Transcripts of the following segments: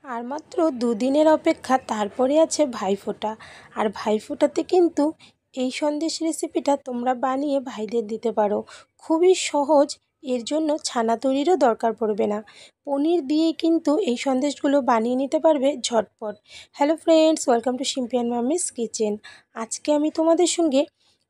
আর মাত্র দুদিনের অপেক্ষা, তারপরে আছে ভাইফোঁটা। আর ভাইফোঁটাতে কিন্তু এই সন্দেশ রেসিপিটা তোমরা বানিয়ে ভাইদের দিতে পারো। খুবই সহজ, এর জন্য ছানা তৈরিরও দরকার পড়বে না। পনির দিয়েই কিন্তু এই সন্দেশগুলো বানিয়ে নিতে পারবে ঝটপট। Hello friends, welcome to Shimpi and mummy's kitchen. আজকে আমি তোমাদের সঙ্গে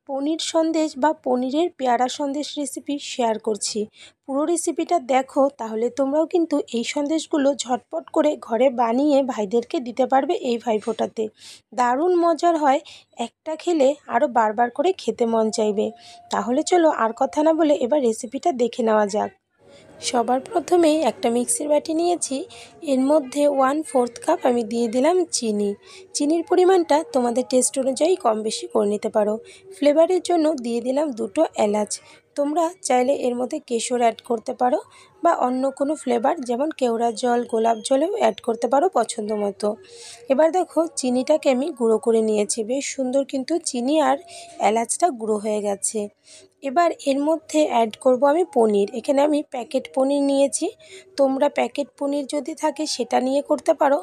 পনির সন্দেশ বা পনিরের পেয়ারা সন্দেশ রেসিপি শেয়ার করছি। পুরো রেসিপিটা দেখো, তাহলে তোমরাও কিন্তু এই সন্দেশগুলো ঝটপট করে ঘরে বানিয়ে ভাইদেরকে দিতে পারবে এই ভাইফোঁটাতে। দারুণ মজার হয়, একটা খেলে আরও বারবার করে খেতে মন চাইবে। তাহলে চলো আর কথা না বলে এবার রেসিপিটা দেখে নেওয়া যাক। সবার প্রথমেই একটা মিক্সির বাটি নিয়েছি, এর মধ্যে 1/4 কাপ আমি দিয়ে দিলাম চিনি। চিনির পরিমাণটা তোমাদের টেস্ট অনুযায়ী কম বেশি করে নিতে পারো। ফ্লেভারের জন্য দিয়ে দিলাম 2টো এলাচ। তোমরা চাইলে এর মধ্যে কেশর অ্যাড করতে পারো বা অন্য কোনো ফ্লেভার যেমন কেওড়া জল, গোলাপ জলেও অ্যাড করতে পারো পছন্দ মতো। এবার দেখো, চিনিটাকে আমি গুঁড়ো করে নিয়েছি, বেশ সুন্দর কিন্তু চিনি আর এলাচটা গুঁড়ো হয়ে গেছে। এবার এর মধ্যে অ্যাড করব আমি পনির। এখানে আমি প্যাকেট পনির নিয়েছি। তোমরা প্যাকেট পনির যদি থাকে সেটা নিয়ে করতে পারো,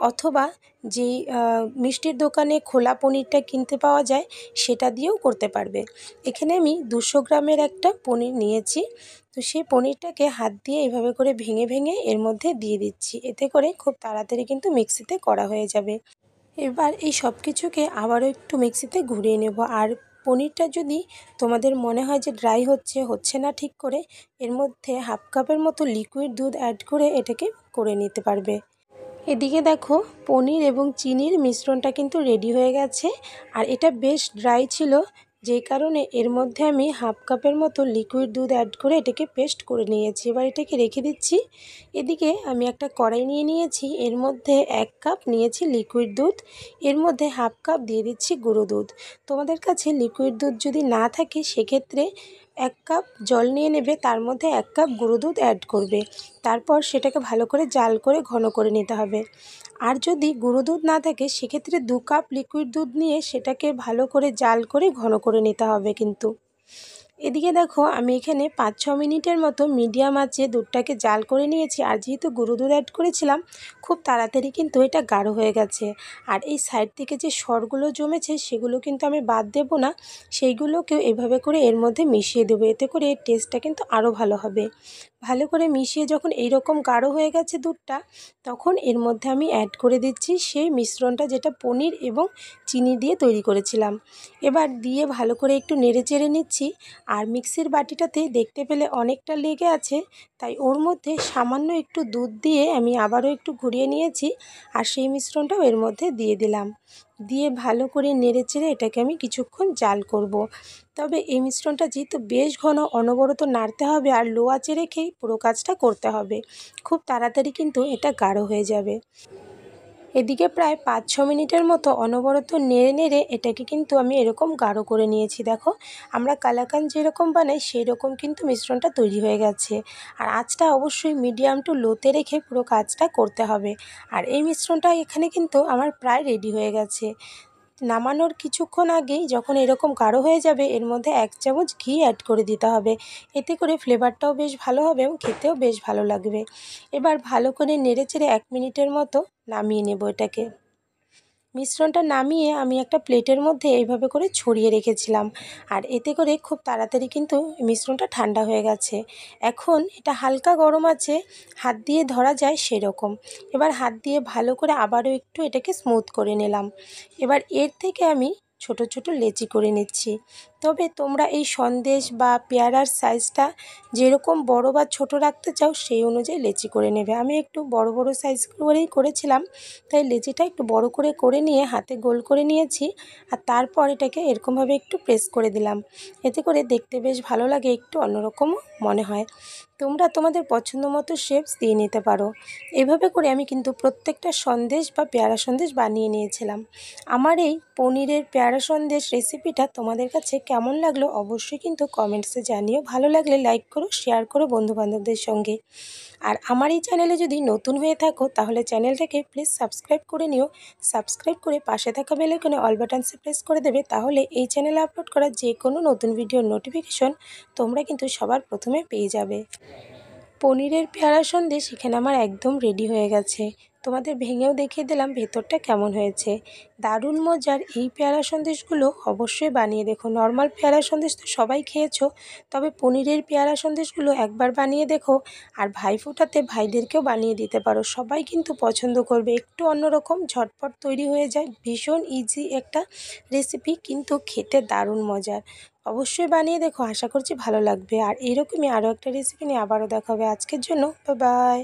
অথবা যেই মিষ্টির দোকানে খোলা পনিরটা কিনতে পাওয়া যায় সেটা দিয়েও করতে পারবে। এখানে আমি 200 গ্রামের একটা পনির নিয়েছি। তো সেই পনিরটাকে হাত দিয়ে এভাবে করে ভেঙে ভেঙে এর মধ্যে দিয়ে দিচ্ছি। এতে করে খুব তাড়াতাড়ি কিন্তু মিক্সিতে করা হয়ে যাবে। এবার এই সব কিছুকে আবারও একটু মিক্সিতে ঘুরিয়ে নেব। আর পনিরটা যদি তোমাদের মনে হয় যে ড্রাই হচ্ছে না ঠিক করে, এর মধ্যে 1/2 কাপের মতো লিকুইড দুধ অ্যাড করে এটাকে করে নিতে পারবে। এদিকে দেখো, পনির এবং চিনির মিশ্রণটা কিন্তু রেডি হয়ে গেছে। আর এটা বেশ ড্রাই ছিল, যেই কারণে এর মধ্যে আমি 1/2 কাপের মতো লিকুইড দুধ অ্যাড করে এটাকে পেস্ট করে নিয়েছি। এবার এটাকে রেখে দিচ্ছি। এদিকে আমি একটা কড়াই নিয়ে নিয়েছি, এর মধ্যে 1 কাপ নিয়েছি লিকুইড দুধ, এর মধ্যে 1/2 কাপ দিয়ে দিচ্ছি গুঁড়ো দুধ। তোমাদের কাছে লিকুইড দুধ যদি না থাকে সেক্ষেত্রে 1 কাপ জল নিয়ে নেবে, তার মধ্যে 1 কাপ গুঁড়ো দুধ অ্যাড করবে। তারপর সেটাকে ভালো করে জাল করে ঘন করে নিতে হবে। আর যদি গুঁড়ো দুধ না থাকে সেক্ষেত্রে 2 কাপ লিকুইড দুধ নিয়ে সেটাকে ভালো করে জাল করে ঘন করে নিতে হবে কিন্তু। এদিকে দেখো, আমি এখানে 5-6 মিনিটের মতো মিডিয়াম আঁচে দুধটাকে জাল করে নিয়েছি। আর যেহেতু গুঁড়ো দুধ অ্যাড করেছিলাম, খুব তাড়াতাড়ি কিন্তু এটা গাঢ় হয়ে গেছে। আর এই সাইড থেকে যে সরগুলো জমেছে সেগুলো কিন্তু আমি বাদ দেব না, সেইগুলোকেও এভাবে করে এর মধ্যে মিশিয়ে দেবো। এতে করে এর টেস্টটা কিন্তু আরও ভালো হবে। ভালো করে মিশিয়ে যখন এইরকম গাঢ় হয়ে গেছে দুধটা, তখন এর মধ্যে আমি অ্যাড করে দিচ্ছি সেই মিশ্রণটা যেটা পনির এবং চিনি দিয়ে তৈরি করেছিলাম। এবার দিয়ে ভালো করে একটু নেড়ে চেড়ে নিচ্ছি। আর মিক্সির বাটিটাতে দেখতে পেলে অনেকটা লেগে আছে, তাই ওর মধ্যে সামান্য একটু দুধ দিয়ে আমি আবারও একটু ঘুরিয়ে নিয়েছি। আর সেই মিশ্রণটাও এর মধ্যে দিয়ে দিলাম। দিয়ে ভালো করে নেড়ে চেড়ে এটাকে আমি কিছুক্ষণ জাল করব। তবে এই মিশ্রণটা যেহেতু বেশ ঘন, অনবরত নাড়তে হবে আর লো আঁচে রেখেই পুরো কাজটা করতে হবে। খুব তাড়াতাড়ি কিন্তু এটা গাঢ় হয়ে যাবে। এদিকে প্রায় 5-6 মিনিটের মতো অনবরত নেড়ে নেড়ে এটাকে কিন্তু আমি এরকম গাঢ় করে নিয়েছি। দেখো, আমরা কালাকাঁদ যেরকম বানাই সেই রকম কিন্তু মিশ্রণটা তৈরি হয়ে গেছে। আর আঁচটা অবশ্যই মিডিয়াম টু লোতে রেখে পুরো কাজটা করতে হবে। আর এই মিশ্রণটা এখানে কিন্তু আমার প্রায় রেডি হয়ে গেছে। নামানোর কিছুক্ষণ আগেই যখন এরকম গাঢ় হয়ে যাবে, এর মধ্যে 1 চামচ ঘি অ্যাড করে দিতে হবে। এতে করে ফ্লেভারটাও বেশ ভালো হবে এবং খেতেও বেশ ভালো লাগবে। এবার ভালো করে নেড়েচেড়ে 1 মিনিটের মতো নামিয়ে নেব এটাকে। মিশ্রণটা নামিয়ে আমি একটা প্লেটের মধ্যে এইভাবে করে ছড়িয়ে রেখেছিলাম। আর এতে করে খুব তাড়াতাড়ি কিন্তু মিশ্রণটা ঠান্ডা হয়ে গেছে। এখন এটা হালকা গরম আছে, হাত দিয়ে ধরা যায় সেরকম। এবার হাত দিয়ে ভালো করে আবারও একটু এটাকে স্মুথ করে নিলাম। এবার এর থেকে আমি ছোট ছোট লেচি করে নিচ্ছি। তবে তোমরা এই সন্দেশ বা পেয়ারার সাইজটা যেরকম বড় বা ছোট রাখতে চাও সেই অনুযায়ী লেচি করে নেবে। আমি একটু বড় বড় সাইজ করেই করেছিলাম, তাই লেচিটা একটু বড় করে নিয়ে হাতে গোল করে নিয়েছি। আর তারপর এটাকে এরকমভাবে একটু প্রেস করে দিলাম। এতে করে দেখতে বেশ ভালো লাগে, একটু অন্যরকমও মনে হয়। তোমরা তোমাদের পছন্দ মতো শেপস দিয়ে নিতে পারো। এভাবে করে আমি কিন্তু প্রত্যেকটা সন্দেশ বা পেয়ারা সন্দেশ বানিয়ে নিয়েছিলাম। আমার এই পনিরের পেয়ারা সন্দেশ রেসিপিটা তোমাদের কাছে কেমন লাগলো অবশ্যই কিন্তু কমেন্টসে জানিও। ভালো লাগলে লাইক করো, শেয়ার করো বন্ধুবান্ধবদের সঙ্গে। আর আমার এই চ্যানেলে যদি নতুন হয়ে থাকো তাহলে চ্যানেলটাকে প্লিজ সাবস্ক্রাইব করে নিও। সাবস্ক্রাইব করে পাশে থাকা বেল আইকনে অল বাটনসে প্রেস করে দেবে, তাহলে এই চ্যানেলে আপলোড করা যে কোনো নতুন ভিডিওর নোটিফিকেশন তোমরা কিন্তু সবার প্রথমে পেয়ে যাবে। পনিরের পেয়ারা সন্দেশ এখানে আমার একদম রেডি হয়ে গেছে। তোমাদের ভেঙেও দেখিয়ে দিলাম ভেতরটা কেমন হয়েছে। দারুণ মজার এই পেয়ারা সন্দেশগুলো অবশ্যই বানিয়ে দেখো। নর্মাল পেয়ারা সন্দেশ তো সবাই খেয়েছো, তবে পনিরের পেয়ারা সন্দেশগুলো একবার বানিয়ে দেখো। আর ভাইফোঁটাতে ভাইদেরকেও বানিয়ে দিতে পারো, সবাই কিন্তু পছন্দ করবে। একটু অন্যরকম, ঝটপট তৈরি হয়ে যায়, ভীষণ ইজি একটা রেসিপি, কিন্তু খেতে দারুণ মজার। অবশ্যই বানিয়ে দেখো, আশা করছি ভালো লাগবে। আর এরকমই আরও একটা রেসিপি নিয়ে আবারও দেখা হবে। আজকের জন্য বাই বাই।